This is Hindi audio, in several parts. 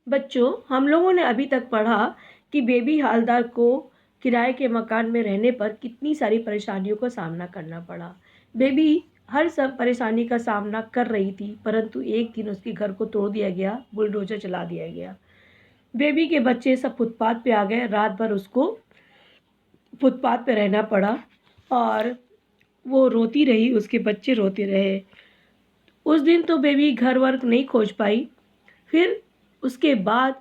बच्चों, हम लोगों ने अभी तक पढ़ा कि बेबी हालदार को किराए के मकान में रहने पर कितनी सारी परेशानियों का सामना करना पड़ा। बेबी हर सब परेशानी का सामना कर रही थी, परंतु एक दिन उसके घर को तोड़ दिया गया, बुलडोजर चला दिया गया। बेबी के बच्चे सब फुटपाथ पे आ गए, रात भर उसको फुटपाथ पे रहना पड़ा और वो रोती रही, उसके बच्चे रोते रहे। उस दिन तो बेबी घर वर्क नहीं खोज पाई। फिर उसके बाद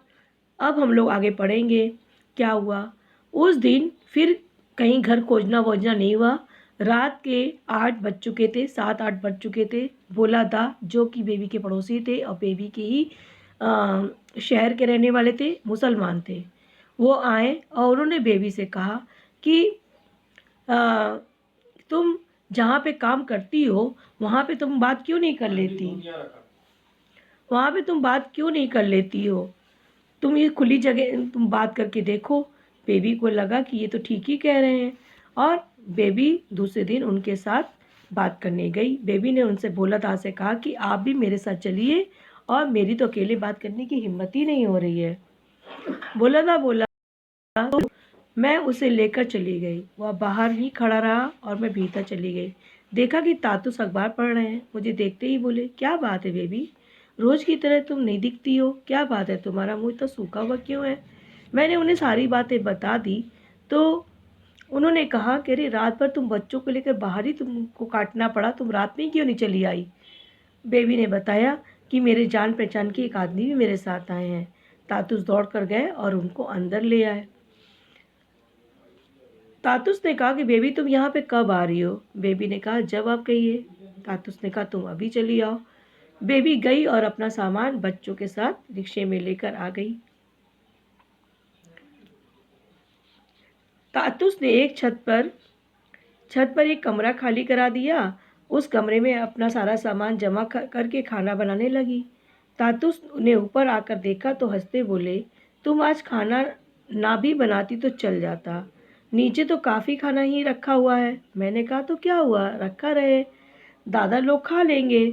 अब हम लोग आगे पढ़ेंगे क्या हुआ। उस दिन फिर कहीं घर खोजना वोजना नहीं हुआ। रात के 8 बज चुके थे, 7-8 बज चुके थे। भोला दा जो कि बेबी के पड़ोसी थे और बेबी के ही शहर के रहने वाले थे, मुसलमान थे। वो आए और उन्होंने बेबी से कहा कि आ, तुम जहाँ पे काम करती हो वहाँ पे तुम बात क्यों नहीं कर लेती, वहाँ पे तुम बात क्यों नहीं कर लेती हो, तुम ये खुली जगह तुम बात करके देखो। बेबी को लगा कि ये तो ठीक ही कह रहे हैं और बेबी दूसरे दिन उनके साथ बात करने गई। बेबी ने उनसे भोला दा से कहा कि आप भी मेरे साथ चलिए और मेरी तो अकेले बात करने की हिम्मत ही नहीं हो रही है। भोला दा बोला तो मैं उसे लेकर चली गई। वह बाहर ही खड़ा रहा और मैं भीतर चली गई। देखा कि तातुस अखबार पढ़ रहे हैं। मुझे देखते ही बोले, क्या बात है बेबी, रोज की तरह तुम नहीं दिखती हो, क्या बात है, तुम्हारा मुंह इतना सूखा हुआ क्यों है। मैंने उन्हें सारी बातें बता दी तो उन्होंने कहा कि अरे रात भर तुम बच्चों को लेकर बाहर ही तुमको काटना पड़ा, तुम रात में क्यों नहीं चली आई। बेबी ने बताया कि मेरे जान पहचान के एक आदमी भी मेरे साथ आए हैं। तातुस दौड़ कर गए और उनको अंदर ले आए। तातुस ने कहा कि बेबी तुम यहाँ पे कब आ रही हो। बेबी ने कहा जब आप कहिए। तातुस ने कहा तुम अभी चली आओ। बेबी गई और अपना सामान बच्चों के साथ रिक्शे में लेकर आ गई। तातुस ने एक छत पर एक कमरा खाली करा दिया। उस कमरे में अपना सारा सामान जमा करके खाना बनाने लगी। तातुस ने ऊपर आकर देखा तो हंसते बोले, तुम आज खाना ना भी बनाती तो चल जाता, नीचे तो काफ़ी खाना ही रखा हुआ है। मैंने कहा तो क्या हुआ, रखा रहे, दादा लोग खा लेंगे।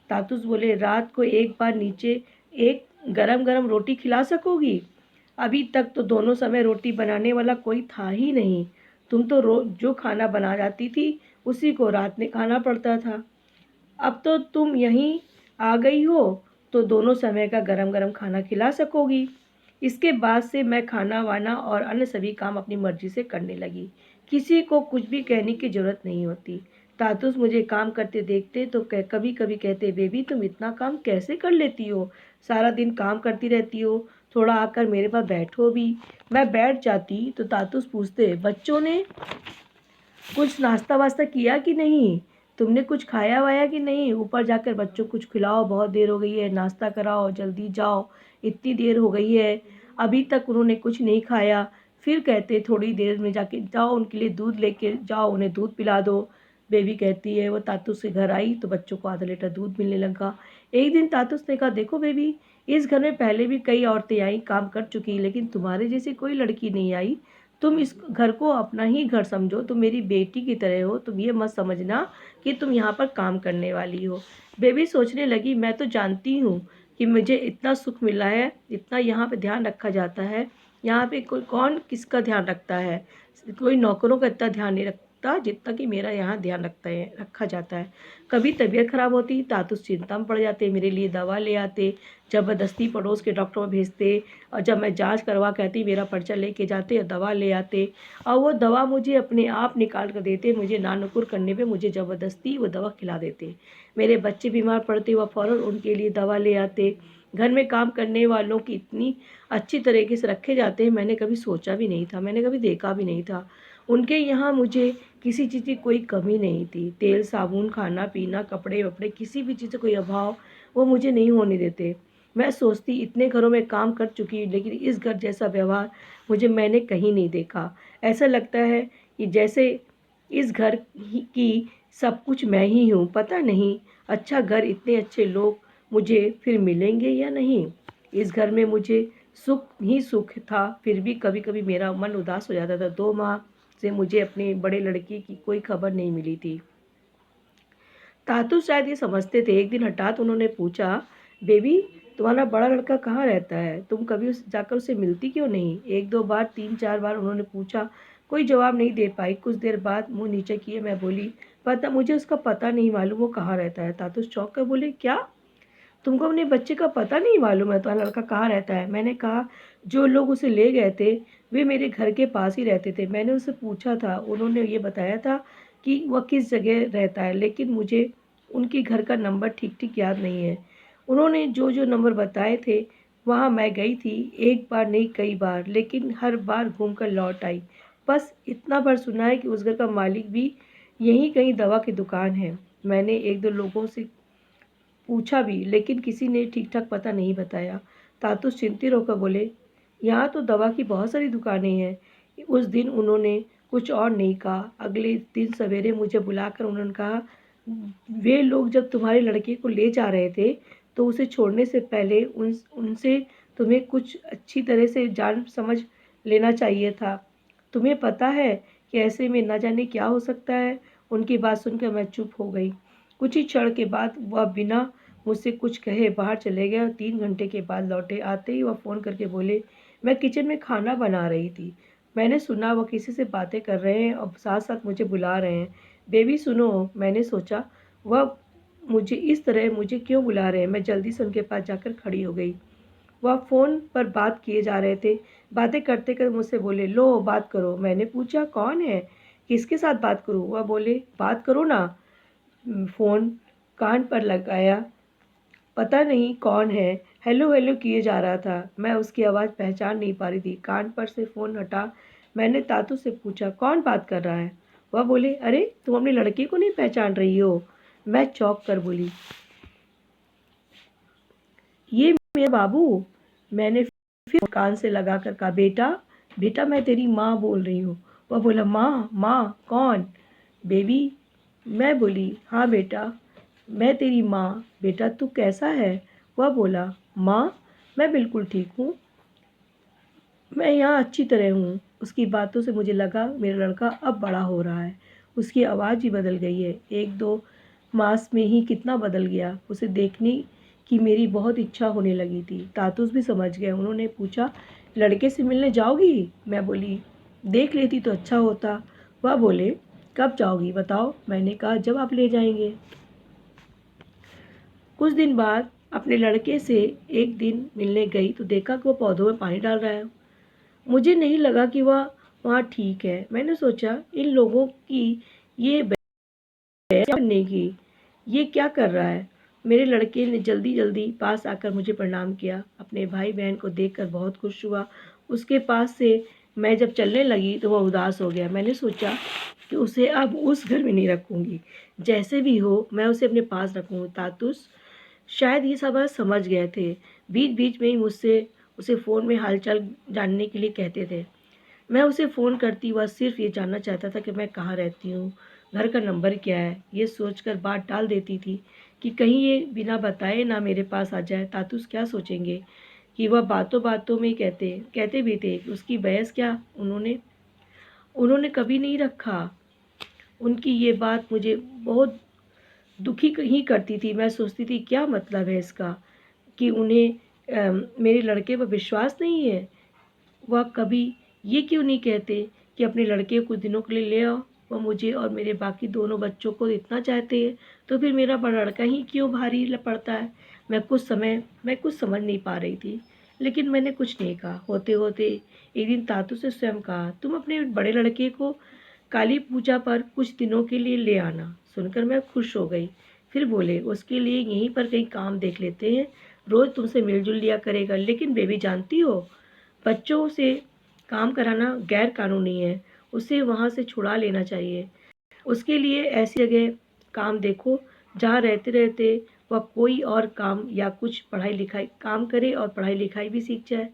तातुस बोले, रात को एक बार नीचे एक गरम गरम रोटी खिला सकोगी। अभी तक तो दोनों समय रोटी बनाने वाला कोई था ही नहीं। तुम तो रोज जो खाना बना जाती थी उसी को रात में खाना पड़ता था। अब तो तुम यहीं आ गई हो तो दोनों समय का गरम गरम खाना खिला सकोगी। इसके बाद से मैं खाना वाना और अन्य सभी काम अपनी मर्जी से करने लगी, किसी को कुछ भी कहने की जरूरत नहीं होती। तातुस मुझे काम करते देखते तो कभी कभी कहते, बेबी तुम इतना काम कैसे कर लेती हो, सारा दिन काम करती रहती हो, थोड़ा आकर मेरे पास बैठो भी। मैं बैठ जाती तो तातुस पूछते, बच्चों ने कुछ नाश्ता वास्ता किया कि नहीं, तुमने कुछ खाया वाया कि नहीं, ऊपर जाकर बच्चों को कुछ खिलाओ, बहुत देर हो गई है, नाश्ता कराओ, जल्दी जाओ, इतनी देर हो गई है, अभी तक उन्होंने कुछ नहीं खाया। फिर कहते थोड़ी देर में जाके जाओ उनके लिए दूध लेके जाओ, उन्हें दूध पिला दो। बेबी कहती है वो तातुस से घर आई तो बच्चों को आधा लीटर दूध मिलने लगा। एक दिन तातुस ने कहा, देखो बेबी, इस घर में पहले भी कई औरतें आई, काम कर चुकी, लेकिन तुम्हारे जैसी कोई लड़की नहीं आई। तुम इस घर को अपना ही घर समझो, तुम मेरी बेटी की तरह हो, तुम ये मत समझना कि तुम यहाँ पर काम करने वाली हो। बेबी सोचने लगी, मैं तो जानती हूँ कि मुझे इतना सुख मिला है, इतना यहाँ पे ध्यान रखा जाता है, यहाँ पे कोई कौन किसका ध्यान रखता है, कोई नौकरों का इतना ध्यान नहीं रखता जितना कि मेरा यहाँ ध्यान रखा जाता है। कभी तबीयत खराब होती तातुस चिंता में पड़ जाते, मेरे लिए दवा ले आते, ज़बरदस्ती पड़ोस के डॉक्टर में भेजते, और जब मैं जांच करवा कहती मेरा पर्चा लेके जाते और दवा ले आते, और वो दवा मुझे अपने आप निकाल कर देते, मुझे नानुकुर करने पे मुझे ज़बरदस्ती वो दवा खिला देते। मेरे बच्चे बीमार पड़ते वह फ़ौरन उनके लिए दवा ले आते। घर में काम करने वालों की इतनी अच्छी तरीके से रखे जाते हैं मैंने कभी सोचा भी नहीं था, मैंने कभी देखा भी नहीं था। उनके यहाँ मुझे किसी चीज़ की कोई कमी नहीं थी, तेल साबुन, खाना पीना, कपड़े वपड़े, किसी भी चीज़ का कोई अभाव वो मुझे नहीं होने देते। मैं सोचती इतने घरों में काम कर चुकी लेकिन इस घर जैसा व्यवहार मैंने कहीं नहीं देखा। ऐसा लगता है कि जैसे इस घर की सब कुछ मैं ही हूँ। पता नहीं अच्छा घर, इतने अच्छे लोग मुझे फिर मिलेंगे या नहीं। इस घर में मुझे सुख ही सुख था, फिर भी कभी कभी मेरा मन उदास हो जाता था। 2 माह से मुझे अपने बड़े लड़के की कोई खबर नहीं मिली थी। तातुस शायद ये समझते थे। एक दिन हठात उन्होंने पूछा, बेबी तुम्हारा बड़ा लड़का कहाँ रहता है? तुम कभी जाकर उससे मिलती क्यों नहीं? 1-2 बार 3-4 बार उन्होंने पूछा, कोई जवाब नहीं दे पाई। कुछ देर बाद मुँह नीचे किए मैं बोली, पता मुझे उसका पता नहीं मालूम वो कहाँ रहता है। तातुस चौंक कर बोले, क्या? तुमको अपने बच्चे का पता नहीं मालूम है तुम्हारा लड़का कहाँ रहता है? मैंने कहा, जो लोग उसे ले गए थे वे मेरे घर के पास ही रहते थे। मैंने उससे पूछा था, उन्होंने ये बताया था कि वह किस जगह रहता है, लेकिन मुझे उनके घर का नंबर ठीक-ठीक याद नहीं है। उन्होंने जो-जो नंबर बताए थे, वहाँ मैं गई थी, एक बार नहीं कई बार, लेकिन हर बार घूम कर लौट आई। बस इतना भर सुना है कि उस घर का मालिक भी यहीं कहीं दवा की दुकान है। मैंने 1-2 लोगों से पूछा भी, लेकिन किसी ने ठीक-ठाक पता नहीं बताया। तातुस चिंतित होकर बोले, यहाँ तो दवा की बहुत सारी दुकानें हैं। उस दिन उन्होंने कुछ और नहीं कहा। अगले दिन सवेरे मुझे बुलाकर उन्होंने कहा, वे लोग जब तुम्हारे लड़के को ले जा रहे थे, तो उसे छोड़ने से पहले उनसे तुम्हें कुछ अच्छी तरह से जान समझ लेना चाहिए था। तुम्हें पता है कि ऐसे में न जाने क्या हो सकता है। उनकी बात सुनकर मैं चुप हो गई। कुछ ही क्षण के बाद वह बिना मुझसे कुछ कहे बाहर चले गए और 3 घंटे के बाद लौटे। आते ही वह फ़ोन करके बोले, मैं किचन में खाना बना रही थी। मैंने सुना वह किसी से बातें कर रहे हैं और साथ-साथ मुझे बुला रहे हैं। बेबी सुनो, मैंने सोचा वह मुझे इस तरह मुझे क्यों बुला रहे हैं। मैं जल्दी से उनके पास जाकर खड़ी हो गई। वह फ़ोन पर बात किए जा रहे थे। बातें करते-करते मुझसे बोले, लो बात करो। मैंने पूछा, कौन है? किसके साथ बात करूँ? वह बोले, बात करो ना। फ़ोन कान पर लगाया, पता नहीं कौन है, हेलो हेलो किए जा रहा था। मैं उसकी आवाज़ पहचान नहीं पा रही थी। कान पर से फ़ोन हटा मैंने तातू से पूछा, कौन बात कर रहा है? वह बोले, अरे तुम अपने लड़के को नहीं पहचान रही हो? मैं चौंक कर बोली, ये मेरा बाबू। मैंने फिर कान से लगाकर कहा, बेटा बेटा मैं तेरी माँ बोल रही हूँ। वह बोला, माँ माँ कौन? बेबी। मैं बोली, हाँ बेटा मैं तेरी माँ। बेटा तू कैसा है? वह बोला, माँ मैं बिल्कुल ठीक हूँ, मैं यहाँ अच्छी तरह हूँ। उसकी बातों से मुझे लगा मेरा लड़का अब बड़ा हो रहा है। उसकी आवाज़ ही बदल गई है। 1-2 मास में ही कितना बदल गया। उसे देखने की मेरी बहुत इच्छा होने लगी थी। तातुस भी समझ गए। उन्होंने पूछा, लड़के से मिलने जाओगी? मैं बोली, देख लेती तो अच्छा होता। वह बोले, कब जाओगी बताओ? मैंने कहा, जब आप ले जाएंगे। कुछ दिन बाद अपने लड़के से एक दिन मिलने गई तो देखा कि वो पौधों में पानी डाल रहा है। मुझे नहीं लगा कि वह वहाँ ठीक है। मैंने सोचा, इन लोगों की ये बनने की ये क्या कर रहा है? मेरे लड़के ने जल्दी जल्दी पास आकर मुझे प्रणाम किया। अपने भाई बहन को देखकर बहुत खुश हुआ। उसके पास से मैं जब चलने लगी तो वह उदास हो गया। मैंने सोचा कि उसे अब उस घर में नहीं रखूँगी। जैसे भी हो मैं उसे अपने पास रखूँगी। तातुस शायद ये सब बात समझ गए थे। बीच-बीच में ही मुझसे उसे फ़ोन में हालचाल जानने के लिए कहते थे। मैं उसे फ़ोन करती वह सिर्फ़ ये जानना चाहता था कि मैं कहाँ रहती हूँ, घर का नंबर क्या है। ये सोचकर बात टाल देती थी कि कहीं ये बिना बताए ना मेरे पास आ जाए। तातुस क्या सोचेंगे कि वह बातों-बातों में ही कहते कहते भी थे कि उसकी बहस क्या उन्होंने उन्होंने कभी नहीं रखा। उनकी ये बात मुझे बहुत दुखी ही करती थी। मैं सोचती थी क्या मतलब है इसका कि उन्हें मेरे लड़के पर विश्वास नहीं है। वह कभी ये क्यों नहीं कहते कि अपने लड़के को कुछ दिनों के लिए ले आओ। वह मुझे और मेरे बाकी दोनों बच्चों को इतना चाहते हैं तो फिर मेरा बड़ा लड़का ही क्यों भारी पड़ता है। मैं कुछ समझ नहीं पा रही थी, लेकिन मैंने कुछ नहीं कहा। होते होते एक दिन तातू से स्वयं कहा, तुम अपने बड़े लड़के को काली पूजा पर कुछ दिनों के लिए ले आना। सुनकर मैं खुश हो गई। फिर बोले, उसके लिए यहीं पर कहीं काम देख लेते हैं, रोज़ तुमसे मिलजुल लिया करेगा। लेकिन बेबी जानती हो, बच्चों से काम कराना गैर कानूनी है, उसे वहाँ से छुड़ा लेना चाहिए। उसके लिए ऐसी जगह काम देखो जहाँ रहते-रहते वह कोई और काम या कुछ पढ़ाई-लिखाई काम करे और पढ़ाई-लिखाई भी सीख जाए।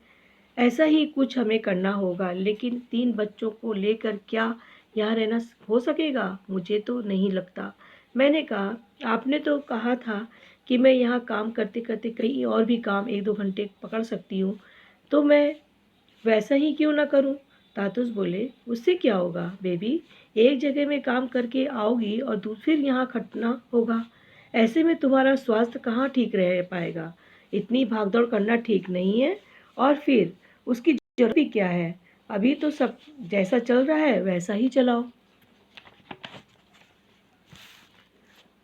ऐसा ही कुछ हमें करना होगा, लेकिन 3 बच्चों को लेकर क्या यहाँ रहना हो सकेगा? मुझे तो नहीं लगता। मैंने कहा, आपने तो कहा था कि मैं यहाँ काम करते-करते कहीं और भी काम 1-2 घंटे पकड़ सकती हूँ, तो मैं वैसा ही क्यों ना करूँ? तातुस बोले, उससे क्या होगा बेबी? एक जगह में काम करके आओगी और फिर यहाँ खटना होगा। ऐसे में तुम्हारा स्वास्थ्य कहाँ ठीक रह पाएगा? इतनी भागदौड़ करना ठीक नहीं है, और फिर उसकी ज़रूरत भी क्या है? अभी तो सब जैसा चल रहा है वैसा ही चलाओ।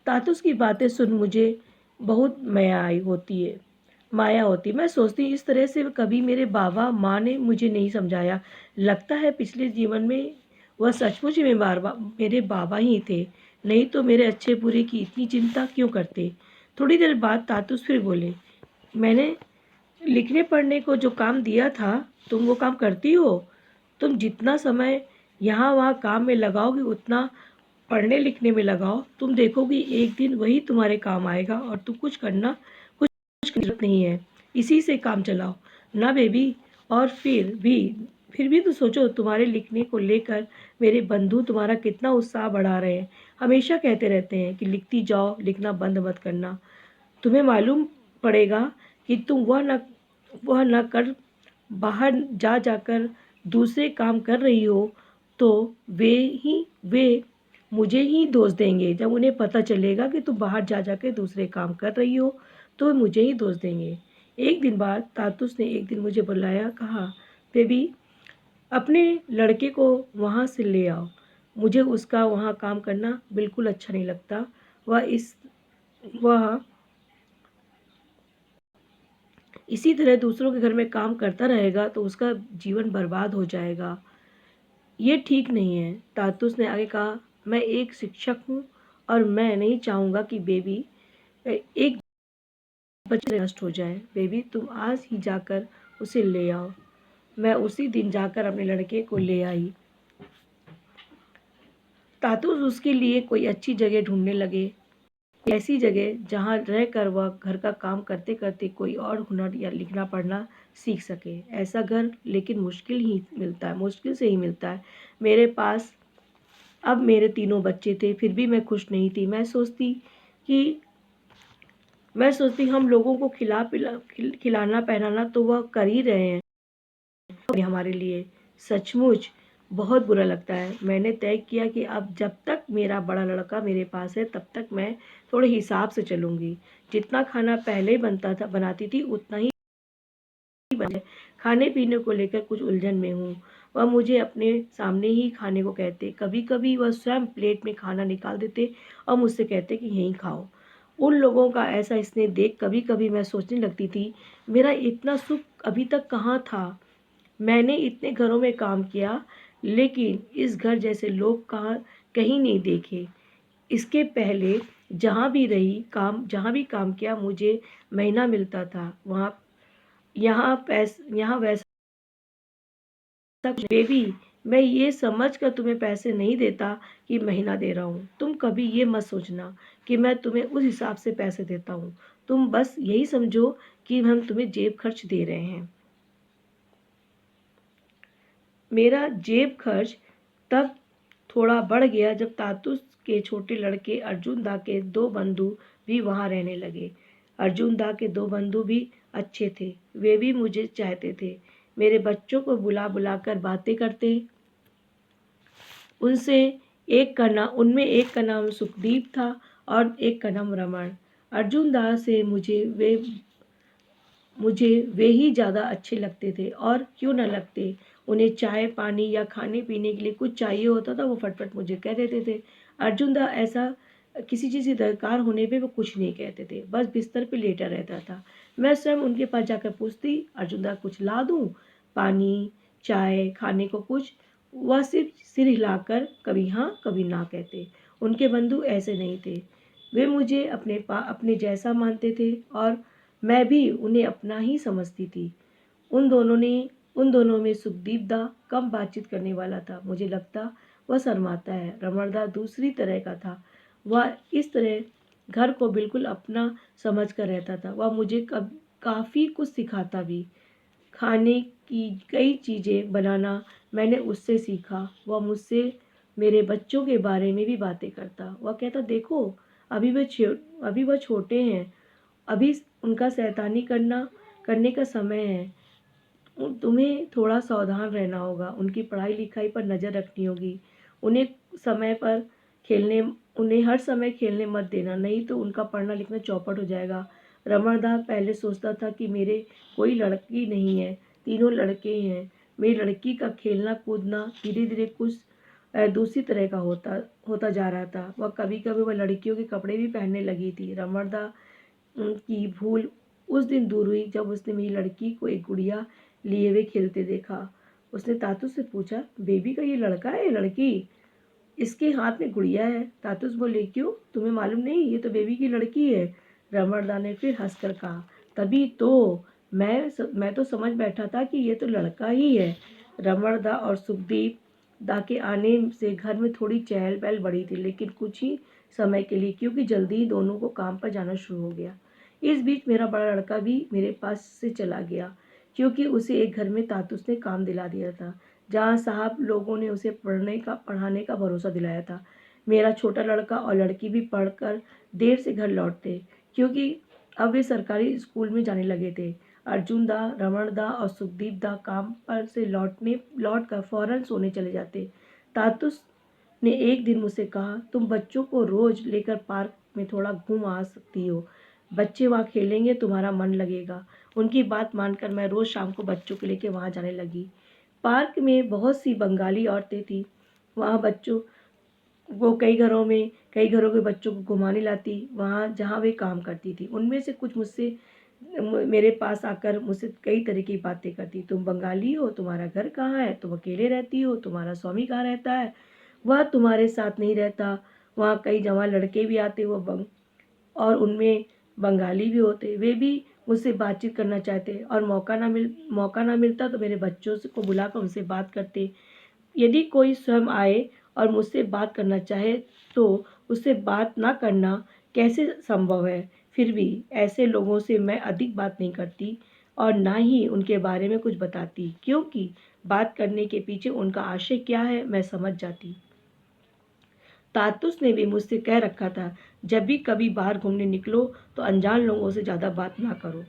तातुस की बातें सुन मुझे बहुत माया होती। मैं सोचती इस तरह से कभी मेरे बाबा माँ ने मुझे नहीं समझाया। लगता है पिछले जीवन में वह सचमुच में मेरे बाबा ही थे, नहीं तो मेरे अच्छे बुरे की इतनी चिंता क्यों करते। थोड़ी देर बाद तातुस फिर बोले, मैंने लिखने पढ़ने को जो काम दिया था तुम वो काम करती हो? तुम जितना समय यहाँ वहाँ काम में लगाओगी उतना पढ़ने लिखने में लगाओ, तुम देखोगी एक दिन वही तुम्हारे काम आएगा और तुम कुछ की ज़रूरत नहीं है, इसी से काम चलाओ ना बेबी। और फिर भी तो सोचो, तुम्हारे लिखने को लेकर मेरे बंधु तुम्हारा कितना उत्साह बढ़ा रहे हैं। हमेशा कहते रहते हैं कि लिखती जाओ, लिखना बंद मत करना। तुम्हें मालूम पड़ेगा कि तुम वह न कर बाहर जा जाकर दूसरे काम कर रही हो, तो वे मुझे ही दोष देंगे। जब उन्हें पता चलेगा कि तुम बाहर जा जाकर दूसरे काम कर रही हो तो वे मुझे ही दोष देंगे। एक दिन बाद तातुस ने एक दिन मुझे बुलाया, कहा, बेबी अपने लड़के को वहाँ से ले आओ। मुझे उसका वहाँ काम करना बिल्कुल अच्छा नहीं लगता। वह इसी तरह दूसरों के घर में काम करता रहेगा तो उसका जीवन बर्बाद हो जाएगा। ये ठीक नहीं है। तातुस ने आगे कहा, मैं एक शिक्षक हूँ और मैं नहीं चाहूँगा कि बेबी एक बच्चे नष्ट हो जाए। बेबी तुम आज ही जाकर उसे ले आओ। मैं उसी दिन जाकर अपने लड़के को ले आई। तातुस उसके लिए कोई अच्छी जगह ढूंढने लगे, ऐसी जगह जहाँ रहकर वह घर का काम करते करते कोई और हुनर या लिखना पढ़ना सीख सके। ऐसा घर लेकिन मुश्किल से ही मिलता है। मेरे पास अब मेरे 3 बच्चे थे, फिर भी मैं खुश नहीं थी। कि मैं सोचती हम लोगों को खिलाना पहनाना तो वह कर ही रहे हैं हमारे लिए। सचमुच बहुत बुरा लगता है। मैंने तय किया कि अब जब तक मेरा बड़ा लड़का मेरे पास है तब तक मैं थोड़े हिसाब से चलूँगी। जितना खाना पहले बनाती थी उतना ही बने। खाने पीने को लेकर कुछ उलझन में हूँ। वह मुझे अपने सामने ही खाने को कहते। कभी कभी वह स्वयं प्लेट में खाना निकाल देते और मुझसे कहते कि यहीं खाओ। उन लोगों का ऐसा स्नेह देख कभी कभी मैं सोचने लगती थी, मेरा इतना सुख अभी तक कहाँ था। मैंने इतने घरों में काम किया लेकिन इस घर जैसे लोग कहीं नहीं देखे। इसके पहले जहाँ भी काम किया मुझे महीना मिलता था, यहाँ वैसा बेबी मैं ये समझ कर तुम्हें पैसे नहीं देता कि महीना दे रहा हूँ। तुम कभी ये मत सोचना कि मैं तुम्हें उस हिसाब से पैसे देता हूँ। तुम बस यही समझो कि हम तुम्हें जेब खर्च दे रहे हैं। मेरा जेब खर्च तब थोड़ा बढ़ गया जब तातुस के छोटे लड़के अर्जुन दा के 2 बंधु भी वहाँ रहने लगे। अर्जुन दा के 2 बंधु भी अच्छे थे, वे भी मुझे चाहते थे। मेरे बच्चों को बुला बुला कर बातें करते। उनमें एक का नाम सुखदीप था और एक का नाम रमन। अर्जुन दा से मुझे वे ही ज़्यादा अच्छे लगते थे, और क्यों न लगते। उन्हें चाय पानी या खाने पीने के लिए कुछ चाहिए होता था वो फटफट मुझे कह देते थे। अर्जुन दा ऐसा किसी चीज़ की दरकार होने पे वो कुछ नहीं कहते थे, बस बिस्तर पे लेटा रहता था। मैं स्वयं उनके पास जाकर पूछती, अर्जुन दा कुछ ला दूँ, पानी, चाय, खाने को कुछ। वह सिर्फ सिर हिलाकर कभी हाँ कभी ना कहते। उनके बंधु ऐसे नहीं थे। वे मुझे अपने जैसा मानते थे और मैं भी उन्हें अपना ही समझती थी। उन दोनों में सुखदीप दा कम बातचीत करने वाला था। मुझे लगता वह शर्माता है। रमणदा दूसरी तरह का था। वह इस तरह घर को बिल्कुल अपना समझ कर रहता था। वह मुझे काफ़ी कुछ सिखाता भी। खाने की कई चीज़ें बनाना मैंने उससे सीखा। वह मुझसे मेरे बच्चों के बारे में भी बातें करता। वह कहता, देखो अभी वह छोटे हैं, अभी उनका शैतानी करने का समय है। तुम्हें थोड़ा सावधान रहना होगा, उनकी पढ़ाई लिखाई पर नज़र रखनी होगी। उन्हें समय पर खेलने उन्हें हर समय खेलने मत देना, नहीं तो उनका पढ़ना लिखना चौपट हो जाएगा। रमणदास पहले सोचता था कि मेरे कोई लड़की नहीं है, तीनों लड़के हैं। मेरी लड़की का खेलना कूदना धीरे धीरे कुछ दूसरी तरह का होता होता जा रहा था। वह कभी कभी वह लड़कियों के कपड़े भी पहनने लगी थी। रमणदास की भूल उस दिन दूर हुई जब उसने मेरी लड़की को एक गुड़िया लिए हुए खेलते देखा। उसने तातू से पूछा, बेबी का ये लड़का है या लड़की? इसके हाथ में गुड़िया है। तातुस बोले, क्यों, तुम्हें मालूम नहीं, ये तो बेबी की लड़की है। रमणदा ने फिर हंसकर कहा, तभी तो मैं तो समझ बैठा था कि ये तो लड़का ही है। रमणदा और सुखदीप दा के आने से घर में थोड़ी चहल पहल बढ़ी थी, लेकिन कुछ ही समय के लिए, क्योंकि जल्दी ही दोनों को काम पर जाना शुरू हो गया। इस बीच मेरा बड़ा लड़का भी मेरे पास से चला गया, क्योंकि उसे एक घर में तातुस ने काम दिला दिया था, जहाँ साहब लोगों ने उसे पढ़ाने का भरोसा दिलाया था। मेरा छोटा लड़का और लड़की भी पढ़कर देर से घर लौटते, क्योंकि अब वे सरकारी स्कूल में जाने लगे थे। अर्जुन दा, रमण दा और सुखदीप दा काम पर से लौट कर फौरन सोने चले जाते। तातुस ने एक दिन मुझसे कहा, तुम बच्चों को रोज लेकर पार्क में थोड़ा घूम आ सकती हो, बच्चे वहाँ खेलेंगे, तुम्हारा मन लगेगा। उनकी बात मानकर मैं रोज शाम को बच्चों को लेकर वहाँ जाने लगी। पार्क में बहुत सी बंगाली औरतें थीं। वहाँ बच्चों वो कई घरों के बच्चों को घुमाने लाती, वहाँ जहाँ वे काम करती थी। उनमें से कुछ मेरे पास आकर मुझसे कई तरह की बातें करती। तुम बंगाली हो, तुम्हारा घर कहाँ है, तुम अकेले रहती हो, तुम्हारा स्वामी कहाँ रहता है, वह तुम्हारे साथ नहीं रहता। वहाँ कई जवान लड़के भी आते, और उनमें बंगाली भी होते। वे भी मुझसे बातचीत करना चाहते, और मौका ना मिलता तो मेरे बच्चों से को बुलाकर उनसे बात करते। यदि कोई स्वयं आए और मुझसे बात करना चाहे तो उससे बात ना करना कैसे संभव है? फिर भी ऐसे लोगों से मैं अधिक बात नहीं करती और ना ही उनके बारे में कुछ बताती, क्योंकि बात करने के पीछे उनका आशय क्या है मैं समझ जाती। तातुस ने भी मुझसे कह रखा था, जब भी कभी बाहर घूमने निकलो तो अनजान लोगों से ज़्यादा बात ना करो।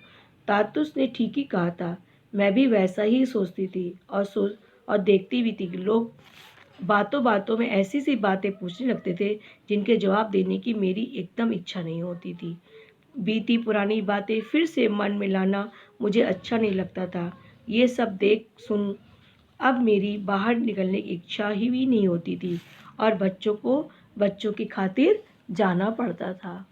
तातुस ने ठीक ही कहा था। मैं भी वैसा ही सोचती थी और देखती भी थी कि लोग बातों बातों में ऐसी सी बातें पूछने लगते थे जिनके जवाब देने की मेरी एकदम इच्छा नहीं होती थी। बीती पुरानी बातें फिर से मन में लाना मुझे अच्छा नहीं लगता था। ये सब देख सुन अब मेरी बाहर निकलने की इच्छा ही भी नहीं होती थी, और बच्चों की खातिर जाना पड़ता था।